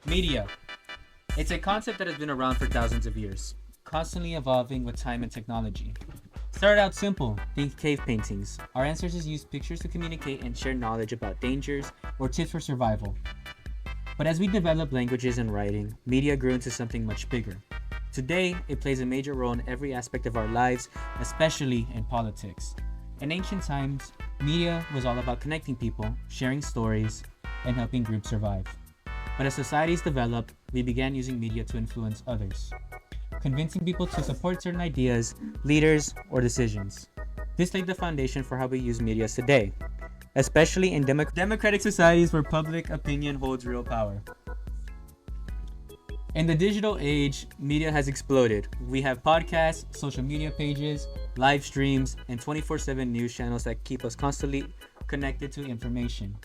Media. It's a concept that has been around for thousands of years, constantly evolving with time and technology. Started out simple, think cave paintings. Our ancestors used pictures to communicate and share knowledge about dangers or tips for survival. But as we developed languages and writing, media grew into something much bigger. Today, it plays a major role in every aspect of our lives, especially in politics. In ancient times, media was all about connecting people, sharing stories, and helping groups survive. But as societies developed, we began using media to influence others, convincing people to support certain ideas, leaders, or decisions. This laid the foundation for how we use media today, especially in democratic societies where public opinion holds real power. In the digital age, media has exploded. We have podcasts, social media pages, live streams, and 24/7 news channels that keep us constantly connected to information.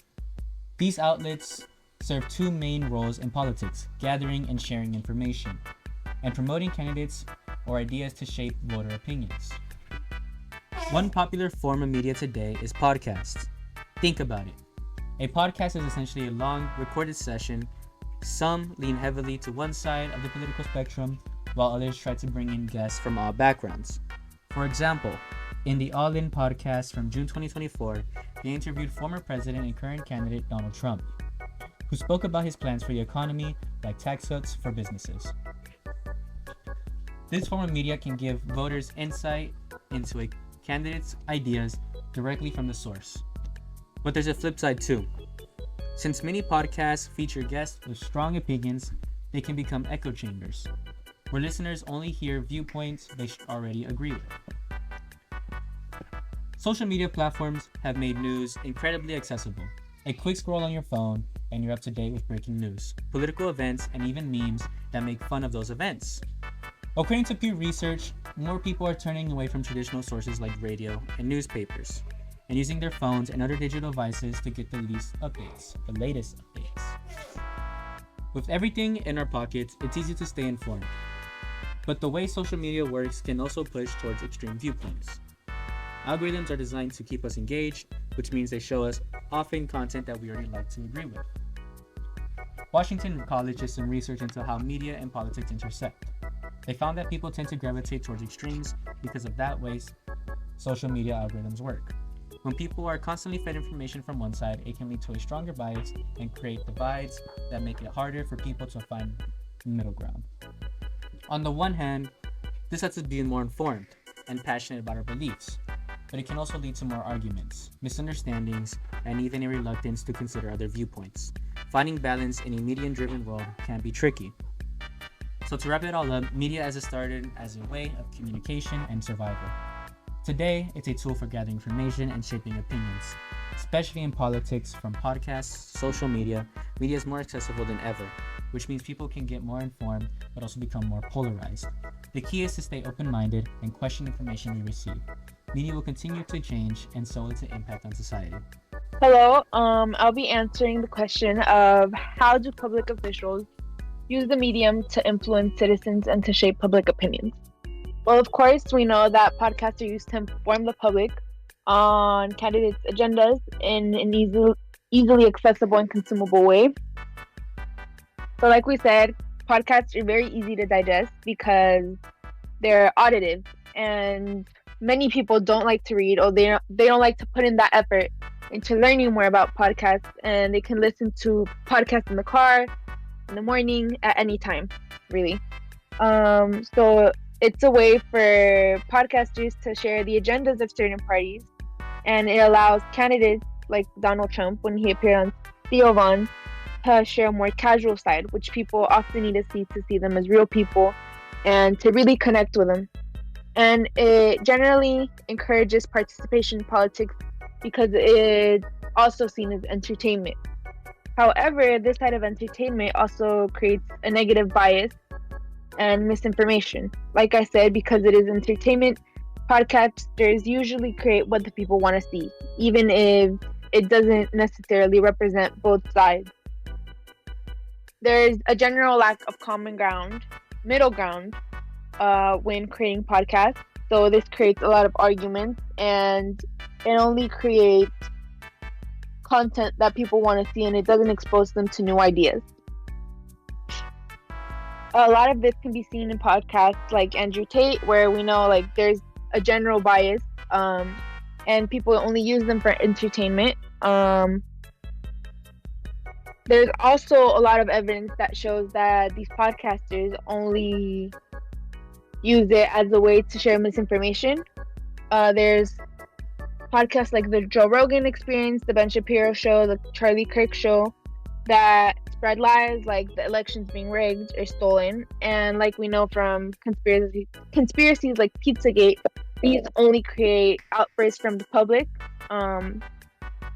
These outlets serve two main roles in politics: gathering and sharing information, and promoting candidates or ideas to shape voter opinions. One popular form of media today is podcasts. Think about it. A podcast is essentially a long, recorded session. Some lean heavily to one side of the political spectrum, while others try to bring in guests from all backgrounds. For example, in the All In podcast from June 2024, they interviewed former president and current candidate Donald Trump, who spoke about his plans for the economy, like tax cuts for businesses. This form of media can give voters insight into a candidate's ideas directly from the source. But there's a flip side too. Since many podcasts feature guests with strong opinions, they can become echo chambers, where listeners only hear viewpoints they already agree with. Social media platforms have made news incredibly accessible. A quick scroll on your phone, and you're up to date with breaking news, political events, and even memes that make fun of those events. According to Pew Research, more people are turning away from traditional sources like radio and newspapers, and using their phones and other digital devices to get the latest updates. With everything in our pockets, it's easy to stay informed. But the way social media works can also push towards extreme viewpoints. Algorithms are designed to keep us engaged, which means they show us often content that we already like to agree with. Washington College did some research into how media and politics intersect. They found that people tend to gravitate towards extremes because of that way social media algorithms work. When people are constantly fed information from one side, it can lead to a stronger bias and create divides that make it harder for people to find middle ground. On the one hand, this lets us be more informed and passionate about our beliefs, but it can also lead to more arguments, misunderstandings, and even a reluctance to consider other viewpoints. Finding balance in a medium-driven world can be tricky. So to wrap it all up, media started as a way of communication and survival. Today, it's a tool for gathering information and shaping opinions. Especially in politics, from podcasts to social media, media is more accessible than ever, which means people can get more informed but also become more polarized. The key is to stay open-minded and question information we receive. Media will continue to change, and so will its impact on society. Hello, I'll be answering the question of how do public officials use the medium to influence citizens and to shape public opinions. Well, of course, we know that podcasts are used to inform the public on candidates' agendas in an easily accessible and consumable way. So, like we said, podcasts are very easy to digest because they're auditive, and many people don't like to read, or they don't like to put in that effort into learning more about podcasts, and they can listen to podcasts in the car, in the morning, at any time, really. So it's a way for podcasters to share the agendas of certain parties, and it allows candidates like Donald Trump, when he appeared on Theo Von, to share a more casual side, which people often need to see them as real people and to really connect with them. And it generally encourages participation in politics because it's also seen as entertainment. However, this side of entertainment also creates a negative bias and misinformation. Like I said, because it is entertainment, podcasters usually create what the people want to see, even if it doesn't necessarily represent both sides. There's a general lack of middle ground, when creating podcasts. So this creates a lot of arguments, and it only creates content that people want to see, and it doesn't expose them to new ideas. a lot of this can be seen in podcasts like Andrew Tate, where we know like there's a general bias, and people only use them for entertainment. There's also a lot of evidence that shows that these podcasters only use it as a way to share misinformation. There's podcasts like the Joe Rogan Experience, the Ben Shapiro Show, the Charlie Kirk Show that spread lies like the elections being rigged or stolen. And like we know from conspiracies like Pizzagate, these only create outbursts from the public.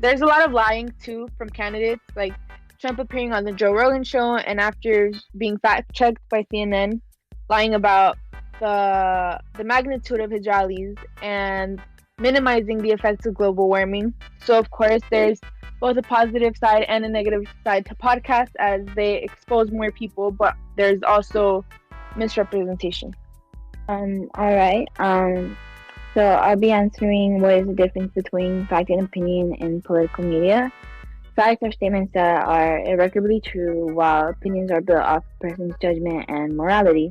There's a lot of lying too from candidates, like Trump appearing on the Joe Rogan Show and after being fact checked by CNN, lying about the magnitude of his rallies and minimizing the effects of global warming. So of course there's both a positive side and a negative side to podcasts as they expose more people, but there's also misrepresentation. All right. So I'll be answering what is the difference between fact and opinion in political media. Facts are statements that are irrefutably true, while opinions are built off a person's judgment and morality.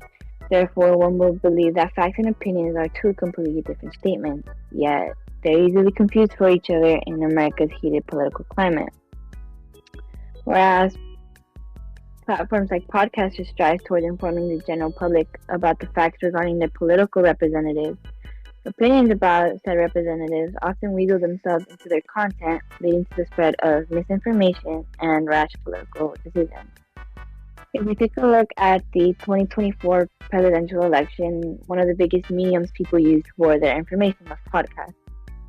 Therefore, one will believe that facts and opinions are two completely different statements, yet they're easily confused for each other in America's heated political climate. Whereas platforms like podcasts strive toward informing the general public about the facts regarding their political representatives, opinions about said representatives often weasel themselves into their content, leading to the spread of misinformation and rash political decisions. If we take a look at the 2024 presidential election, one of the biggest mediums people use for their information was podcasts.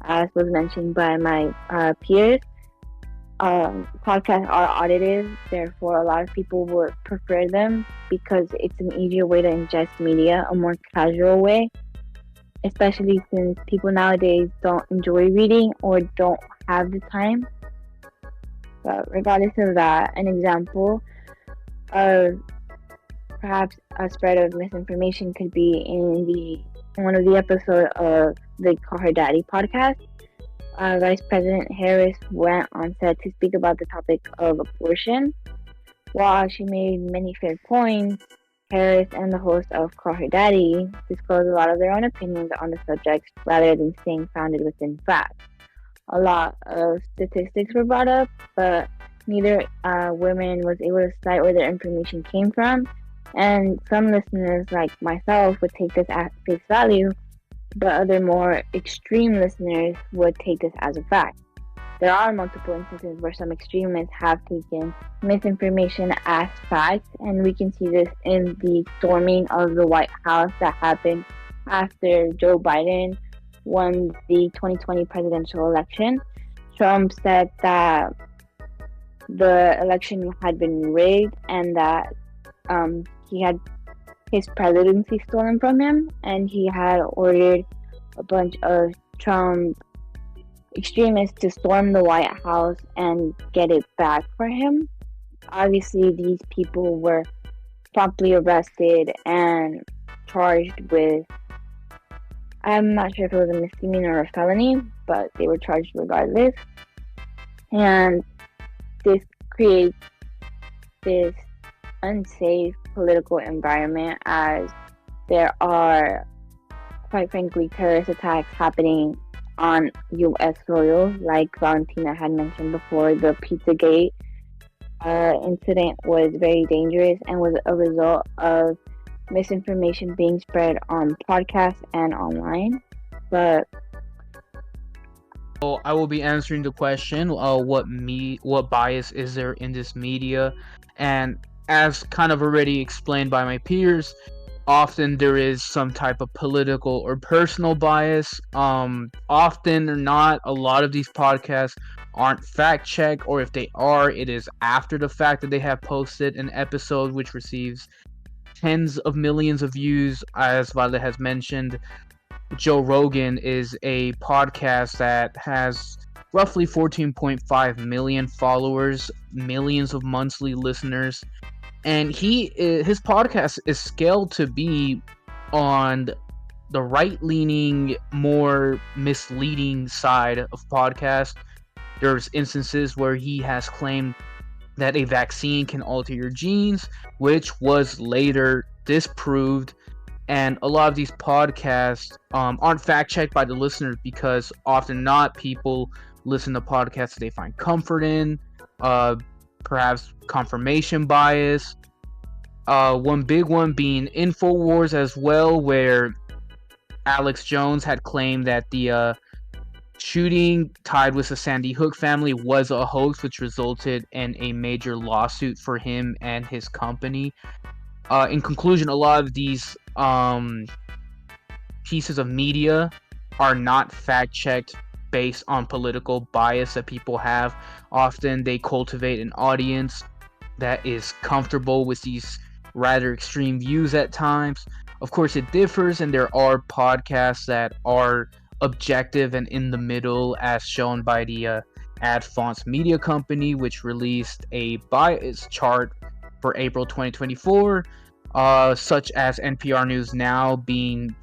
As was mentioned by my peers, podcasts are audited, therefore a lot of people would prefer them because it's an easier way to ingest media, a more casual way, especially since people nowadays don't enjoy reading or don't have the time. But regardless of that, an example of perhaps a spread of misinformation could be in one of the episodes of the Call Her Daddy podcast. Vice President Harris went on set to speak about the topic of abortion. While she made many fair points, Harris and the host of Call Her Daddy disclosed a lot of their own opinions on the subject rather than staying founded within facts. A lot of statistics were brought up, but neither woman was able to cite where their information came from, and some listeners like myself would take this at face value, but other more extreme listeners would take this as a fact. There are multiple instances where some extremists have taken misinformation as fact, and we can see this in the storming of the White House that happened after Joe Biden won the 2020 presidential election. Trump said that the election had been rigged and that he had his presidency stolen from him, and he had ordered a bunch of Trump extremists to storm the White House and get it back for him. Obviously, these people were promptly arrested and charged with, I'm not sure if it was a misdemeanor or a felony, but they were charged regardless. And this creates this unsafe political environment as there are, quite frankly, terrorist attacks happening on U.S. soil, like Valentina had mentioned before. The Pizzagate incident was very dangerous and was a result of misinformation being spread on podcasts and online. But I will be answering the question, what bias is there in this media? And as kind of already explained by my peers, often there is some type of political or personal bias. Often or not, a lot of these podcasts aren't fact checked, or if they are, it is after the fact that they have posted an episode which receives tens of millions of views. As Vale has mentioned, Joe Rogan is a podcast that has roughly 14.5 million followers, millions of monthly listeners, and his podcast is scaled to be on the right-leaning, more misleading side of podcast. There's instances where he has claimed that a vaccine can alter your genes, which was later disproved. And a lot of these podcasts aren't fact checked by the listeners because often not people listen to podcasts that they find comfort in, perhaps confirmation bias. One big one being InfoWars as well, where Alex Jones had claimed that the shooting tied with the Sandy Hook family was a hoax, which resulted in a major lawsuit for him and his company. In conclusion, a lot of these pieces of media are not fact-checked based on political bias that people have. Often they cultivate an audience that is comfortable with these rather extreme views at times. Of course, it differs, and there are podcasts that are objective and in the middle, as shown by the Ad Fonts Media Company, which released a bias chart for April 2024, such as NPR News Now being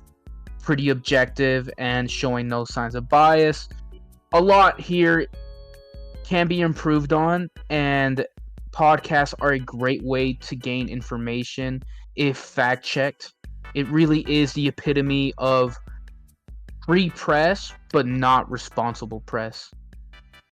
pretty objective and showing no signs of bias. A lot here can be improved on, and podcasts are a great way to gain information if fact checked. It really is the epitome of free press, but not responsible press.